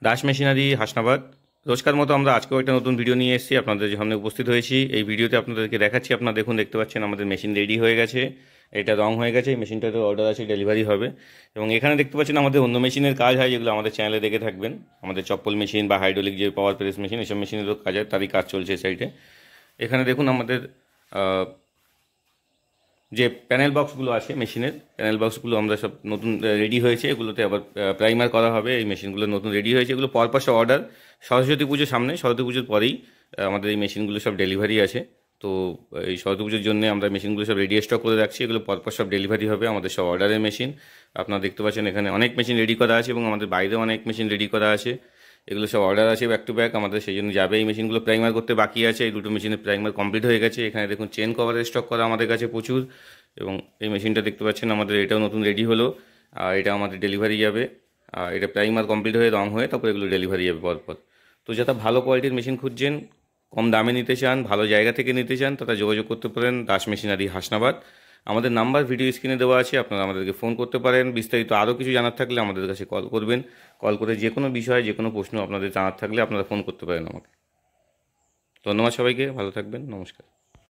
Das machinery Hasnabad. রোজকার মতো আমরা আজকেও একটা নতুন ভিডিও নিয়ে এসেছি, আপনাদের সামনে উপস্থিত হয়েছি। এই ভিডিওতে আপনাদেরকে দেখাচ্ছি, আপনারা দেখুন, দেখতে পাচ্ছেন আমাদের মেশিন রেডি হয়ে গেছে। এটা রং হয়ে গেছে, এই মেশিনটাতে অর্ডার আছে, ডেলিভারি হবে। এবং এখানে দেখতে পাচ্ছেন আমাদের অন্য মেশিনের কাজ হয়, যেগুলো আমাদের চ্যানেলে দেখে থাকবেন। আমাদের চপ্পল মেশিন বা হাইড্রোলিক যে পাওয়ার প্রেস মেশিন, এসব মেশিনেরও কাজ হয়, তারই কাজ চলছে সাইডে। এখানে দেখুন আমাদের যে প্যানেল বক্সগুলো আছে, মেশিনের প্যানেল বক্সগুলো আমরা সব নতুন রেডি হয়েছে। এগুলোতে আবার প্রাইমার করা হবে। এই মেশিনগুলো নতুন রেডি হয়েছে, এগুলো পরপর সব অর্ডার। সরস্বতী পুজোর সামনে, সরস্বতী পুজোর পরেই আমাদের এই মেশিনগুলো সব ডেলিভারি আছে। তো এই সরস্বতী পুজোর জন্য আমরা মেশিনগুলো সব রেডি স্টক করে রাখছি। এগুলো পরপর সব ডেলিভারি হবে, আমাদের সব অর্ডারের মেশিন। আপনারা দেখতে পাচ্ছেন এখানে অনেক মেশিন রেডি করা আছে এবং আমাদের বাইরেও অনেক মেশিন রেডি করা আছে। এগুলো সব অর্ডার আছে ব্যাক টু ব্যাক, আমাদের সেই জন্য যাবে। এই মেশিনগুলো প্রাইমার করতে বাকি আছে, এই দুটো মেশিনের প্রাইমার কমপ্লিট হয়ে গেছে। এখানে দেখুন চেন কভারের স্টক করা আমাদের কাছে প্রচুর। এবং এই মেশিনটা দেখতে পাচ্ছেন আমাদের এটাও নতুন রেডি হলো। আর এটা আমাদের ডেলিভারি যাবে। আর এটা প্রাইমার কমপ্লিট হয়ে রং হয়ে তারপর এগুলো ডেলিভারি যাবে পরপর। তো যারা ভালো কোয়ালিটির মেশিন খুঁজছেন, কম দামে নিতে চান, ভালো জায়গা থেকে নিতে চান, তারা যোগাযোগ করতে পারেন দাস মেশিনারি হাসনাবাদ। আমাদের নাম্বার ভিডিও স্ক্রিনে দেওয়া আছে, আপনারা আমাদেরকে ফোন করতে পারেন। বিস্তারিত আরও কিছু জানার থাকলে আমাদের কাছে কল করবেন। কল করে যে কোনো বিষয়ে, যে কোনো প্রশ্ন আপনাদের জানার থাকলে আপনারা ফোন করতে পারেন আমাকে। ধন্যবাদ সবাইকে, ভালো থাকবেন, নমস্কার।